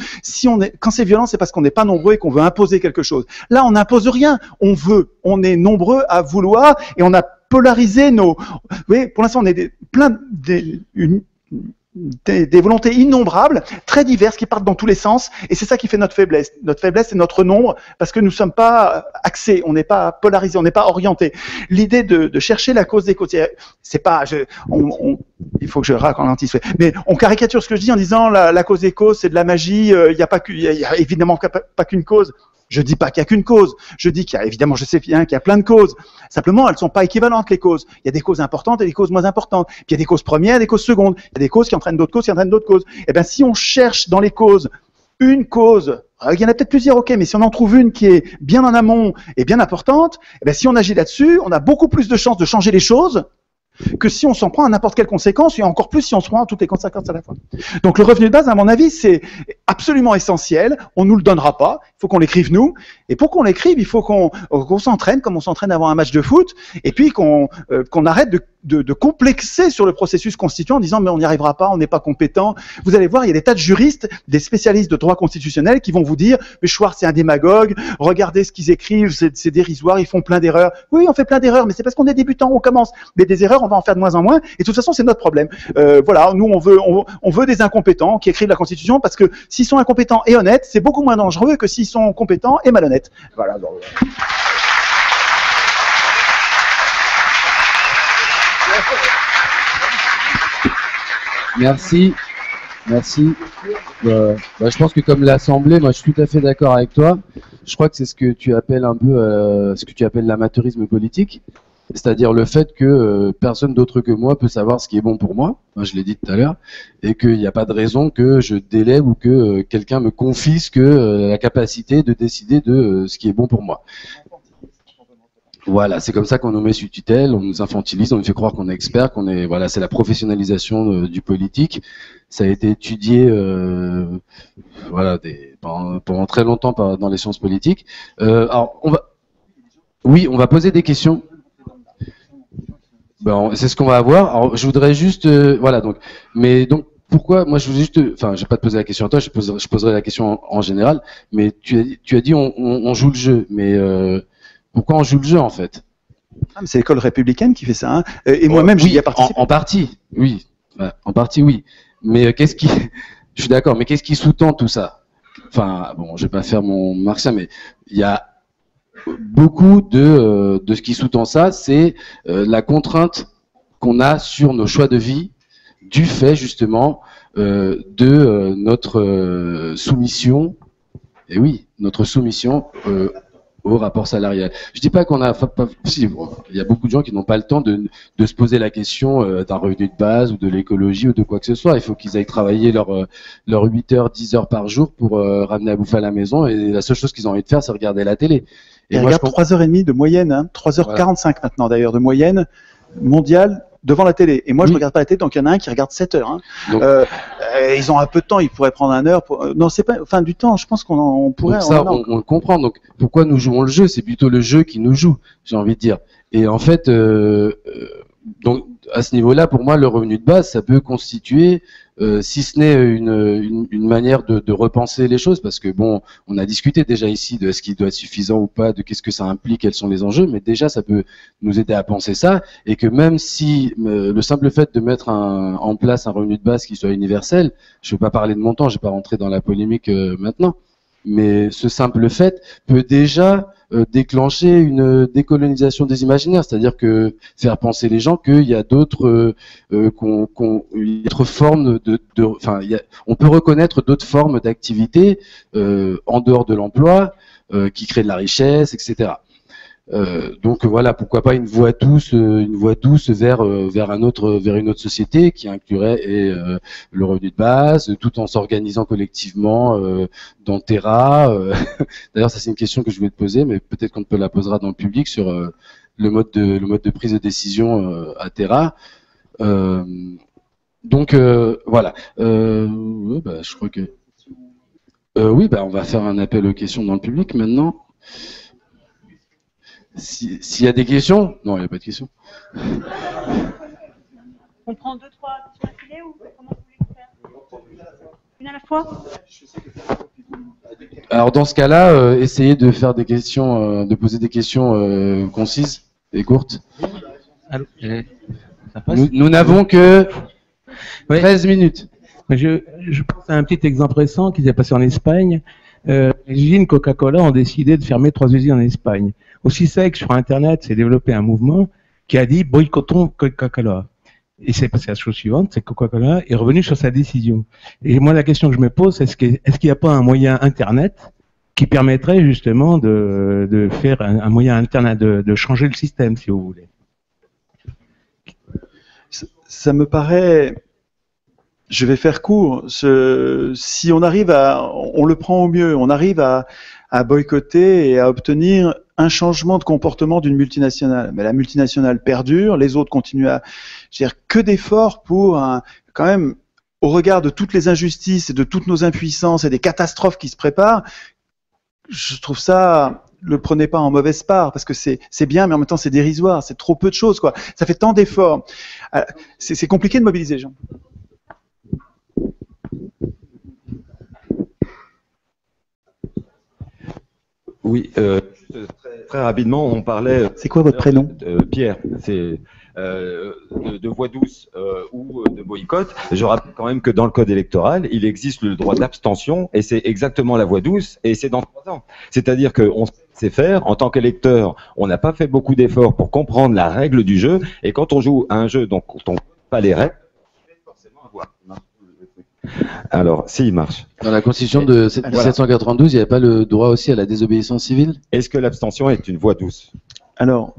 S2: Quand c'est violent, c'est parce qu'on n'est pas nombreux et qu'on veut imposer quelque chose. Là, on n'impose rien. On est nombreux à vouloir et on a polarisé nos. Vous voyez, pour l'instant, on est des volontés innombrables, très diverses, qui partent dans tous les sens, et c'est ça qui fait notre faiblesse. Notre faiblesse, c'est notre nombre, parce que nous ne sommes pas axés, on n'est pas polarisés, on n'est pas orientés. L'idée de chercher la cause des causes, c'est pas, il faut que je ralentisse, mais on caricature ce que je dis en disant la cause des causes, c'est de la magie, il y a évidemment pas qu'une cause. Je dis pas qu'il y a qu'une cause. Je dis qu'il y a, évidemment, je sais bien qu'il y a plein de causes. Simplement, elles sont pas équivalentes, les causes. Il y a des causes importantes et des causes moins importantes. Puis il y a des causes premières et des causes secondes. Il y a des causes qui entraînent d'autres causes, qui entraînent d'autres causes. Eh ben, si on cherche dans les causes une cause, il y en a peut-être plusieurs, ok, mais si on en trouve une qui est bien en amont et bien importante, eh ben, si on agit là-dessus, on a beaucoup plus de chances de changer les choses que si on s'en prend à n'importe quelle conséquence, et encore plus si on se prend à toutes les conséquences à la fois. Donc le revenu de base, à mon avis, c'est absolument essentiel. On nous le donnera pas. Il faut qu'on l'écrive nous. Et pour qu'on l'écrive, il faut qu'on s'entraîne, comme on s'entraîne avant un match de foot, et puis qu'on arrête de complexer sur le processus constituant en disant mais on n'y arrivera pas, on n'est pas compétent. Vous allez voir, il y a des tas de juristes, des spécialistes de droit constitutionnel qui vont vous dire mais Schwartz c'est un démagogue, regardez ce qu'ils écrivent, c'est dérisoire, ils font plein d'erreurs. Oui, on fait plein d'erreurs, mais c'est parce qu'on est débutant, on commence. Mais des erreurs, on va en faire de moins en moins, et de toute façon c'est notre problème. Voilà, nous on veut des incompétents qui écrivent la Constitution parce que s'ils sont incompétents et honnêtes, c'est beaucoup moins dangereux que s'ils sont compétents et malhonnêtes. Voilà. Donc,
S1: Merci. Je pense que comme l'Assemblée, moi je suis tout à fait d'accord avec toi. Je crois que c'est ce que tu appelles un peu l'amateurisme politique, c'est-à-dire le fait que personne d'autre que moi peut savoir ce qui est bon pour moi. Moi, je l'ai dit tout à l'heure, et qu'il n'y a pas de raison que je délègue ou que quelqu'un me confisque la capacité de décider de ce qui est bon pour moi. Voilà, c'est comme ça qu'on nous met sous tutelle, on nous infantilise, on nous fait croire qu'on est expert, voilà, c'est la professionnalisation du politique. Ça a été étudié, voilà, pendant très longtemps dans les sciences politiques. Alors, on va poser des questions. Ben, c'est ce qu'on va avoir. Alors, je voudrais juste, voilà, donc, mais donc, pourquoi, moi, je veux juste, enfin, je vais pas te poser la question à toi, je poserai la question en général, mais tu as dit, on joue le jeu, mais pourquoi on joue le jeu, en fait?
S2: Ah, mais c'est l'école républicaine qui fait ça, hein. Et moi-même, j'y
S1: Oui,
S2: ai participé.
S1: en partie, oui, ouais, en partie, oui. Mais qu'est-ce qui, je suis d'accord, mais qu'est-ce qui sous-tend tout ça? Enfin, bon, je vais pas faire mon marxien, mais il y a beaucoup de ce qui sous-tend ça, c'est la contrainte qu'on a sur nos choix de vie du fait justement de notre soumission, et oui, notre soumission au rapport salarial. Je dis pas qu'on a, si, bon, il y a beaucoup de gens qui n'ont pas le temps de se poser la question d'un revenu de base ou de l'écologie ou de quoi que ce soit. Il faut qu'ils aillent travailler leur 8 heures, 10 heures par jour pour ramener à bouffer à la maison, et la seule chose qu'ils ont envie de faire, c'est regarder la télé.
S2: Et regarde, 3h30 de moyenne, hein, 3h45 voilà. Maintenant d'ailleurs, de moyenne mondiale devant la télé. Et moi, je regarde pas la télé, donc il y en a un qui regarde 7 heures. Hein. Donc, ils ont un peu de temps, ils pourraient prendre 1 heure. Non, c'est pas, enfin, du temps, je pense qu'on pourrait.
S1: Donc ça, on le comprend. Donc, pourquoi nous jouons le jeu? C'est plutôt le jeu qui nous joue, j'ai envie de dire. Et en fait, donc, à ce niveau-là, pour moi, le revenu de base, ça peut constituer, si ce n'est une manière de repenser les choses, parce que bon, on a discuté déjà ici de ce qui doit être suffisant ou pas, de qu'est-ce que ça implique, quels sont les enjeux, mais déjà, ça peut nous aider à penser ça, et que même si le simple fait de mettre en place un revenu de base qui soit universel, je ne veux pas parler de montant, je ne vais pas rentrer dans la polémique maintenant, mais ce simple fait peut déjà déclencher une décolonisation des imaginaires, c'est-à-dire que faire penser les gens qu'il y a d'autres formes enfin, on peut reconnaître d'autres formes d'activité en dehors de l'emploi qui créent de la richesse, etc. Donc voilà, pourquoi pas une voie douce vers une autre société qui inclurait le revenu de base, tout en s'organisant collectivement dans Terra. D'ailleurs, ça c'est une question que je voulais te poser, mais peut-être qu'on te la posera dans le public sur le mode de prise de décision à Terra. Donc voilà. Bah, je crois que oui, bah on va faire un appel aux questions dans le public maintenant. S'il y a des questions? Non, il n'y a pas de questions.
S3: On prend 2-3 questions affilées ou comment vous voulez faire? Une à la fois?
S1: Alors dans ce cas-là, essayez de faire des questions, de poser des questions concises et courtes.
S4: Allô,
S1: nous n'avons que 13 minutes.
S4: Je pense à un petit exemple récent qui s'est passé en Espagne. Les usines Coca-Cola ont décidé de fermer 3 usines en Espagne. Aussi sec, sur Internet s'est développé un mouvement qui a dit boycottons Coca-Cola. Et c'est passé la chose suivante, c'est que Coca-Cola est revenu sur sa décision. Et moi, la question que je me pose, est-ce qu'il n'y a pas un moyen Internet qui permettrait justement de faire un moyen Internet, de changer le système, si vous voulez?
S2: Ça me paraît... Je vais faire court. Si on arrive on le prend au mieux, on arrive à boycotter et à obtenir un changement de comportement d'une multinationale. Mais la multinationale perdure, les autres continuent à... Je veux dire, que d'efforts pour quand même, au regard de toutes les injustices et de toutes nos impuissances et des catastrophes qui se préparent, je trouve ça... Le prenez pas en mauvaise part, parce que c'est bien, mais en même temps c'est dérisoire, c'est trop peu de choses, quoi. Ça fait tant d'efforts. C'est compliqué de mobiliser les gens.
S5: Oui, très rapidement, on parlait.
S2: C'est quoi votre prénom?
S5: Pierre. C'est de voix douce ou de boycott. Je rappelle quand même que dans le code électoral, il existe le droit d'abstention et c'est exactement la voie douce et c'est dans 3 ans. C'est-à-dire qu'on sait faire, en tant qu'électeur, on n'a pas fait beaucoup d'efforts pour comprendre la règle du jeu et quand on joue à un jeu dont on ne connaît pas les règles, forcément avoir. Alors, s'il marche.
S1: Dans la Constitution de 1792, il n'y avait pas le droit aussi à la désobéissance civile?
S5: Est-ce que l'abstention est une voie douce?
S2: Alors,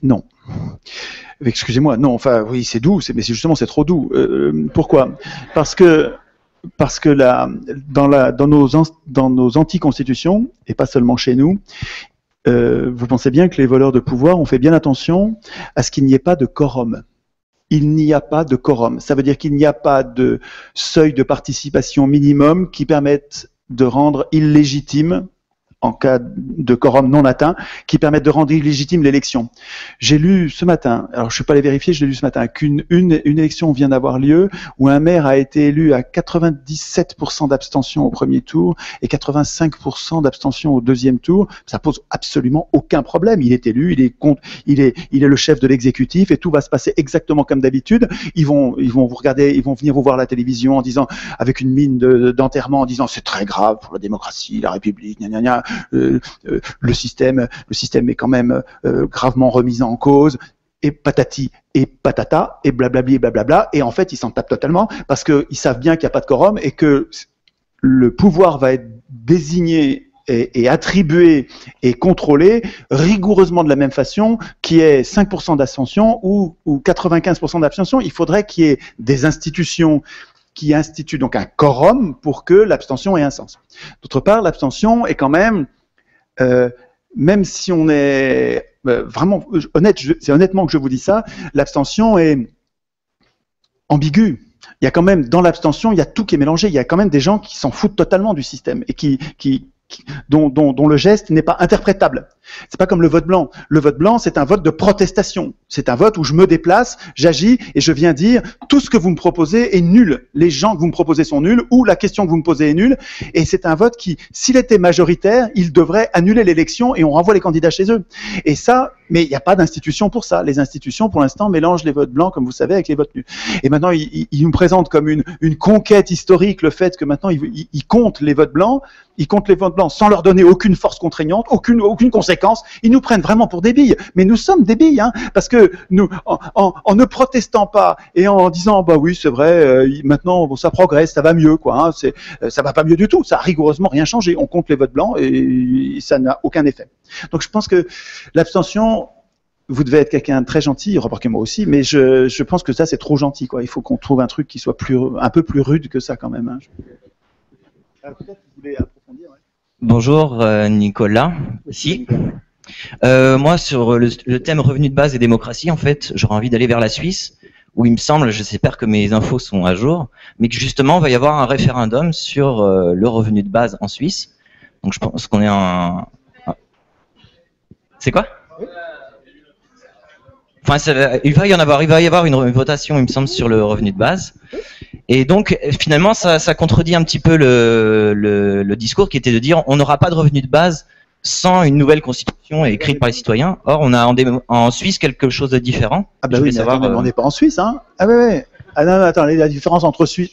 S2: non. Excusez-moi, non, enfin, oui, c'est doux, mais justement, c'est trop doux. Pourquoi? Parce que dans nos anticonstitutions, et pas seulement chez nous, vous pensez bien que les voleurs de pouvoir ont fait bien attention à ce qu'il n'y ait pas de quorum. Il n'y a pas de quorum. Ça veut dire qu'il n'y a pas de seuil de participation minimum qui permette de rendre illégitime en cas de quorum non atteint, qui permettent de rendre illégitime l'élection. J'ai lu ce matin, alors je ne suis pas allé vérifier, je l'ai lu ce matin, qu'une élection vient d'avoir lieu où un maire a été élu à 97% d'abstention au premier tour et 85% d'abstention au deuxième tour. Ça pose absolument aucun problème. Il est élu, il est le chef de l'exécutif et tout va se passer exactement comme d'habitude. Ils vont vous regarder, ils vont venir vous voir à la télévision en disant, avec une mine d'enterrement, en disant c'est très grave pour la démocratie, la République, gna gna gna. Le système est quand même gravement remis en cause, et patati et patata, et blablabli et blablabla, et en fait ils s'en tapent totalement, parce qu'ils savent bien qu'il n'y a pas de quorum, et que le pouvoir va être désigné et attribué et contrôlé rigoureusement de la même façon, qui est 5% d'abstention ou 95% d'abstention. Il faudrait qu'il y ait des institutions qui institue donc un quorum pour que l'abstention ait un sens. D'autre part, l'abstention est quand même, même si on est vraiment honnête, c'est honnêtement que je vous dis ça, l'abstention est ambiguë. Il y a quand même, dans l'abstention, il y a tout qui est mélangé. Il y a quand même des gens qui s'en foutent totalement du système et dont le geste n'est pas interprétable. C'est pas comme le vote blanc. Le vote blanc, c'est un vote de protestation. C'est un vote où je me déplace, j'agis et je viens dire tout ce que vous me proposez est nul. Les gens que vous me proposez sont nuls ou la question que vous me posez est nulle. Et c'est un vote qui, s'il était majoritaire, il devrait annuler l'élection et on renvoie les candidats chez eux. Et ça, mais il n'y a pas d'institution pour ça. Les institutions, pour l'instant, mélangent les votes blancs, comme vous savez, avec les votes nuls. Et maintenant, ils nous présentent comme une conquête historique le fait que maintenant, ils comptent les votes blancs. Ils comptent les votes blancs sans leur donner aucune force contraignante, aucune conséquence. Ils nous prennent vraiment pour des billes. Mais nous sommes des billes, hein, parce que nous, en ne protestant pas et en disant, bah oui, c'est vrai, maintenant bon, ça progresse, ça va mieux, quoi. Hein, ça va pas mieux du tout. Ça a rigoureusement rien changé. On compte les votes blancs et ça n'a aucun effet. Donc je pense que l'abstention, vous devez être quelqu'un de très gentil, remarquez-moi aussi, mais je pense que ça c'est trop gentil, quoi. Il faut qu'on trouve un truc qui soit un peu plus rude que ça quand même. Hein. Peut-être que vous voulez approfondir. Ouais.
S6: Bonjour Nicolas. Si. Moi sur le thème revenu de base et démocratie, en fait, j'aurais envie d'aller vers la Suisse, où il me semble, j'espère que mes infos sont à jour, mais que justement il va y avoir un référendum sur le revenu de base en Suisse. Donc je pense qu'on est C'est quoi? Enfin, il va y avoir une votation, il me semble, sur le revenu de base. Et donc, finalement, ça contredit un petit peu le discours qui était de dire on n'aura pas de revenu de base sans une nouvelle constitution écrite par les citoyens. Or, on a en Suisse quelque chose de différent.
S2: Ah bah oui, mais on n'est pas en Suisse, hein. Ah ouais. Ah non, attends, la différence entre Suisse...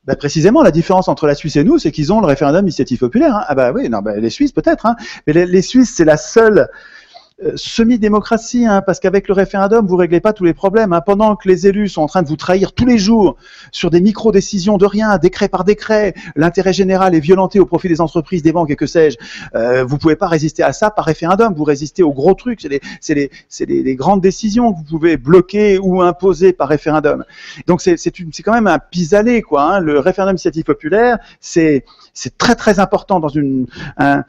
S2: Ben précisément, la différence entre la Suisse et nous, c'est qu'ils ont le référendum d'initiative populaire. Hein. Ah bah oui, non, les Suisses peut-être, hein. Mais les Suisses, c'est la seule semi-démocratie, hein, parce qu'avec le référendum, vous réglez pas tous les problèmes. Hein. Pendant que les élus sont en train de vous trahir tous les jours sur des micro-décisions de rien, décret par décret, l'intérêt général est violenté au profit des entreprises, des banques et que sais-je, vous pouvez pas résister à ça par référendum. Vous résistez aux gros trucs, c'est les grandes décisions que vous pouvez bloquer ou imposer par référendum. Donc c'est quand même un pis-aller, quoi. Hein. Le référendum d'initiative populaire, c'est très très important dans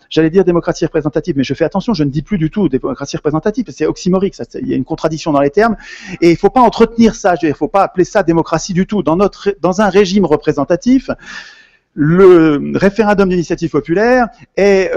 S2: j'allais dire démocratie représentative, mais je fais attention, je ne dis plus du tout démocratie représentative, c'est oxymorique, il y a une contradiction dans les termes, et il ne faut pas entretenir ça, il ne faut pas appeler ça démocratie du tout. Dans un régime représentatif, le référendum d'initiative populaire est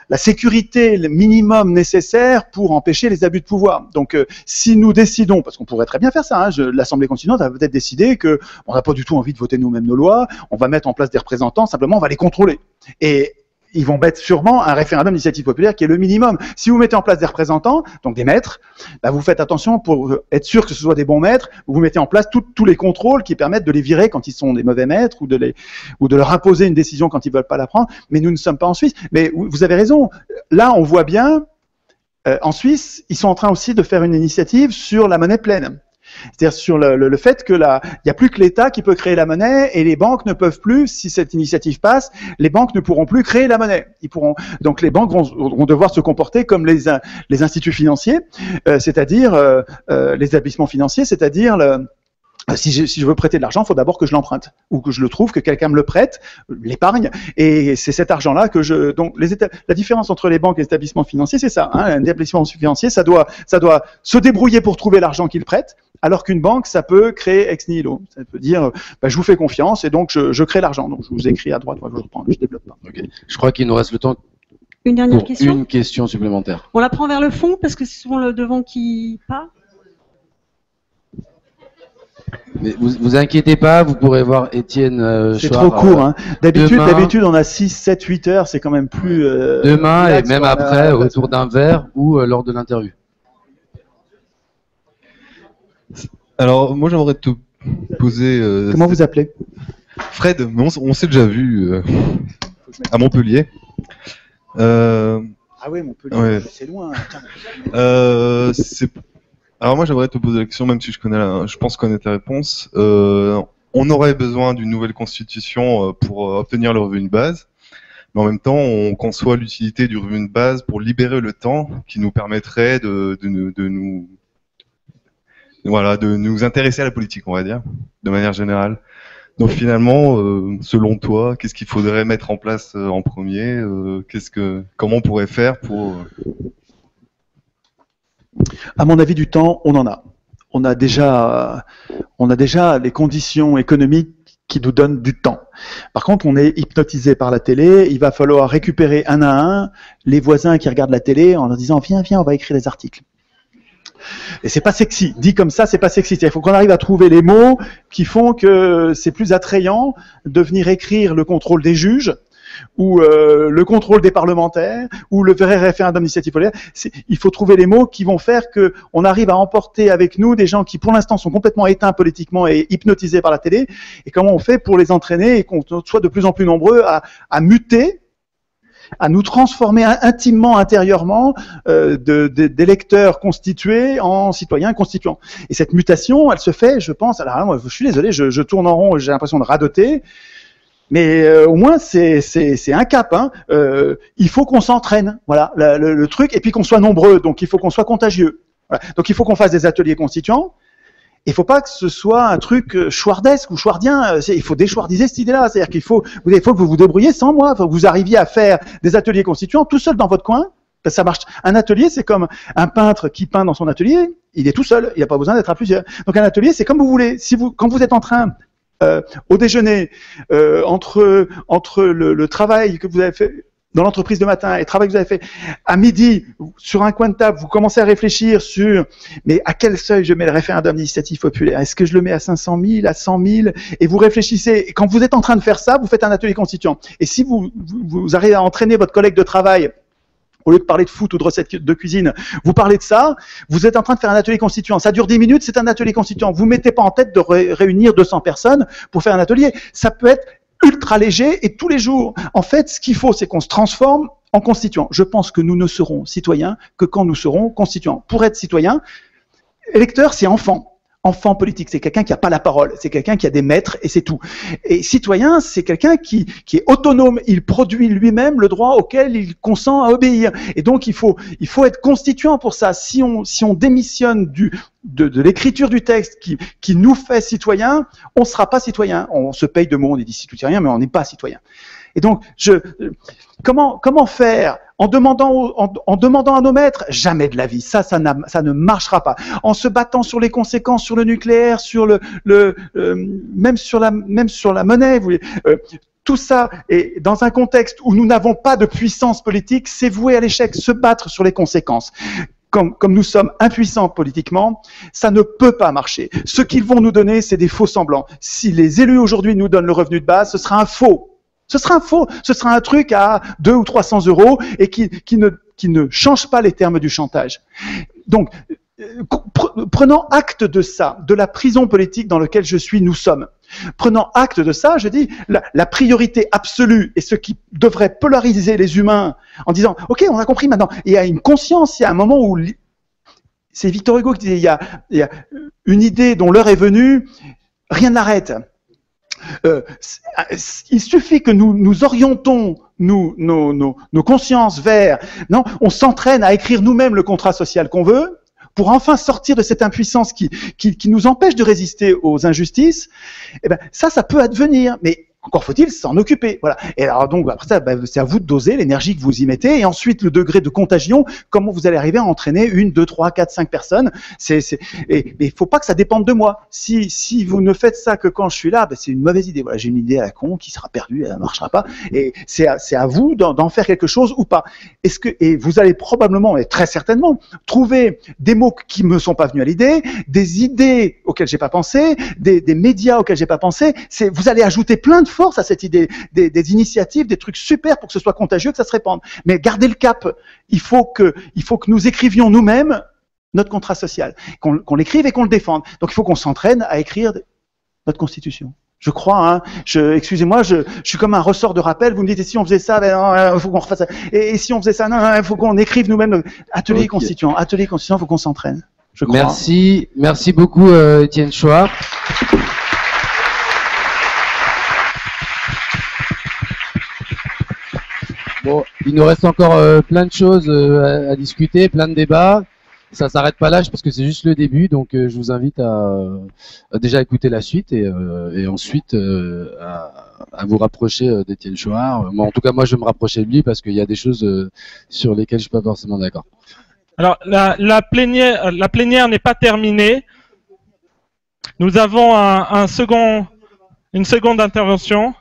S2: la sécurité minimum nécessaire pour empêcher les abus de pouvoir. Donc, si nous décidons, parce qu'on pourrait très bien faire ça, hein, l'Assemblée constituante va peut-être décider que on n'a pas du tout envie de voter nous-mêmes nos lois, on va mettre en place des représentants, simplement on va les contrôler. Et ils vont mettre sûrement un référendum d'initiative populaire qui est le minimum. Si vous mettez en place des représentants, donc des maîtres, bah vous faites attention pour être sûr que ce soit des bons maîtres, vous mettez en place tous les contrôles qui permettent de les virer quand ils sont des mauvais maîtres ou de leur imposer une décision quand ils veulent pas la prendre. Mais nous ne sommes pas en Suisse. Mais vous avez raison. Là, on voit bien, en Suisse, ils sont en train aussi de faire une initiative sur la monnaie pleine. C'est-à-dire sur le fait que il n'y a plus que l'État qui peut créer la monnaie et les banques ne peuvent plus, si cette initiative passe, les banques ne pourront plus créer la monnaie. Donc les banques vont devoir se comporter comme les instituts financiers, c'est-à-dire les établissements financiers, c'est-à-dire Si je veux prêter de l'argent, il faut d'abord que je l'emprunte ou que je le trouve, que quelqu'un me le prête, l'épargne, et c'est cet argent-là que je. Donc, la différence entre les banques et les établissements financiers, c'est ça. Hein, un établissement financier, ça doit se débrouiller pour trouver l'argent qu'il prête, alors qu'une banque, ça peut créer ex nihilo. Ça peut dire, je vous fais confiance et donc je crée l'argent. Donc, je vous écris à droite, je reprends, je développe pas.
S1: Okay. Je crois qu'il nous reste le temps.
S3: Une dernière
S1: pour
S3: question.
S1: Une question supplémentaire.
S3: On la prend vers le fond parce que c'est souvent le devant qui part.
S1: Mais vous inquiétez pas, vous pourrez voir Étienne
S2: c'est
S1: Chouard,
S2: trop court. Hein. D'habitude, on a 6, 7, 8 heures, c'est quand même plus...
S1: demain et même après, autour d'un verre ou lors de l'interview.
S7: Alors, moi, j'aimerais te poser...
S2: Comment vous appelez?
S7: Fred, mais on s'est déjà vu à Montpellier.
S2: Ah oui, Montpellier,
S7: ouais.
S2: C'est loin.
S7: Alors moi j'aimerais te poser la question, même si je pense connaître la réponse. On aurait besoin d'une nouvelle constitution pour obtenir le revenu de base, mais en même temps on conçoit l'utilité du revenu de base pour libérer le temps qui nous permettrait de nous intéresser à la politique, on va dire, de manière générale. Donc finalement, selon toi, qu'est-ce qu'il faudrait mettre en place en premier? Comment on pourrait faire pour...
S2: À mon avis, du temps, on en a. On a déjà les conditions économiques qui nous donnent du temps. Par contre, on est hypnotisé par la télé. Il va falloir récupérer un à un les voisins qui regardent la télé en leur disant viens, on va écrire des articles. Et c'est pas sexy. Dit comme ça, c'est pas sexy. Il faut qu'on arrive à trouver les mots qui font que c'est plus attrayant de venir écrire le contrôle des juges ou le contrôle des parlementaires, ou le vrai référendum d'initiative populaire. Il faut trouver les mots qui vont faire que on arrive à emporter avec nous des gens qui, pour l'instant, sont complètement éteints politiquement et hypnotisés par la télé. Et comment on fait pour les entraîner et qu'on soit de plus en plus nombreux à muter, à nous transformer intimement, intérieurement, d'électeurs constitués en citoyens constituants. Et cette mutation, elle se fait, je pense, alors moi, je suis désolé, je tourne en rond, j'ai l'impression de radoter, mais au moins c'est un cap. Hein. Il faut qu'on s'entraîne, voilà, le truc, et puis qu'on soit nombreux, donc il faut qu'on soit contagieux. Voilà. Donc il faut qu'on fasse des ateliers constituants. Il faut pas que ce soit un truc chouardesque ou chouardien. Il faut déchouardiser cette idée-là. C'est-à-dire qu'il faut que vous vous débrouillez sans moi. Il faut que vous arriviez à faire des ateliers constituants tout seul dans votre coin. Parce que ça marche. Un atelier, c'est comme un peintre qui peint dans son atelier. Il est tout seul. Il n'a pas besoin d'être à plusieurs. Donc un atelier, c'est comme vous voulez. Quand vous êtes en train au déjeuner, entre le travail que vous avez fait dans l'entreprise de matin et le travail que vous avez fait à midi, sur un coin de table, vous commencez à réfléchir sur mais à quel seuil je mets le référendum d'initiative populaire? Est-ce que je le mets à 500 000, à 100 000? Et vous réfléchissez. Et quand vous êtes en train de faire ça, vous faites un atelier constituant. Et si vous arrivez à entraîner votre collègue de travail, au lieu de parler de foot ou de recettes de cuisine, vous parlez de ça, vous êtes en train de faire un atelier constituant. Ça dure 10 minutes, c'est un atelier constituant. Vous ne mettez pas en tête de réunir 200 personnes pour faire un atelier. Ça peut être ultra léger et tous les jours. En fait, ce qu'il faut, c'est qu'on se transforme en constituant. Je pense que nous ne serons citoyens que quand nous serons constituants. Pour être citoyen, électeur, c'est enfant. Enfant politique, c'est quelqu'un qui n'a pas la parole, c'est quelqu'un qui a des maîtres et c'est tout. Et citoyen, c'est quelqu'un qui est autonome, il produit lui-même le droit auquel il consent à obéir. Et donc il faut être constituant pour ça. Si on démissionne de l'écriture du texte qui nous fait citoyens, on ne sera pas citoyen. On se paye de mots, on est dit citoyen, mais on n'est pas citoyen. Et donc, comment faire en demandant à nos maîtres? Jamais de la vie. Ça ne marchera pas. En se battant sur les conséquences, sur le nucléaire, sur même sur la monnaie. Tout ça, et dans un contexte où nous n'avons pas de puissance politique, c'est voué à l'échec. Se battre sur les conséquences. Comme nous sommes impuissants politiquement, ça ne peut pas marcher. Ce qu'ils vont nous donner, c'est des faux semblants. Si les élus aujourd'hui nous donnent le revenu de base, ce sera un faux. Ce sera un faux, ce sera un truc à 200 ou 300 euros et qui ne change pas les termes du chantage. Donc, prenant acte de ça, de la prison politique dans laquelle nous sommes. Prenant acte de ça, je dis, la priorité absolue et ce qui devrait polariser les humains en disant, ok, on a compris maintenant. Il y a une conscience, il y a un moment où, c'est Victor Hugo qui disait, il y a une idée dont l'heure est venue, rien ne l'arrête. Il suffit que nous orientons nos consciences vers... Non, on s'entraîne à écrire nous-mêmes le contrat social qu'on veut, pour enfin sortir de cette impuissance qui nous empêche de résister aux injustices, eh ben, ça peut advenir. Mais encore faut-il s'en occuper. Voilà. Et alors donc après ça, c'est à vous de doser l'énergie que vous y mettez, et ensuite le degré de contagion, comment vous allez arriver à entraîner 1, 2, 3, 4, 5 personnes. Mais il faut pas que ça dépende de moi. Si vous ne faites ça que quand je suis là, c'est une mauvaise idée. Voilà, j'ai une idée à la con qui sera perdue, elle ne marchera pas. Et c'est à vous d'en faire quelque chose ou pas. Et vous allez probablement, et très certainement, trouver des mots qui me sont pas venus à l'idée, des idées auxquelles j'ai pas pensé, des médias auxquels j'ai pas pensé. Vous allez ajouter plein de force à cette idée, des initiatives, des trucs super pour que ce soit contagieux, que ça se répande. Mais gardez le cap. Il faut que nous écrivions nous-mêmes notre contrat social, qu'on l'écrive et qu'on le défende. Donc il faut qu'on s'entraîne à écrire notre constitution. Je crois, excusez-moi, je suis comme un ressort de rappel. Vous me dites, et si on faisait ça, il faut qu'on refasse ça. Et si on faisait ça, non, il faut qu'on écrive nous-mêmes. Atelier constituant, il faut qu'on s'entraîne. Je crois.
S1: Merci beaucoup, Étienne Chouard. Bon, il nous reste encore plein de choses à discuter, plein de débats. Ça s'arrête pas là, parce que c'est juste le début, donc je vous invite à déjà écouter la suite et ensuite à vous rapprocher d'Étienne Chouard. Moi, en tout cas, moi, je vais me rapprocher de lui parce qu'il y a des choses sur lesquelles je suis pas forcément d'accord.
S8: Alors, la plénière n'est pas terminée. Nous avons une seconde intervention.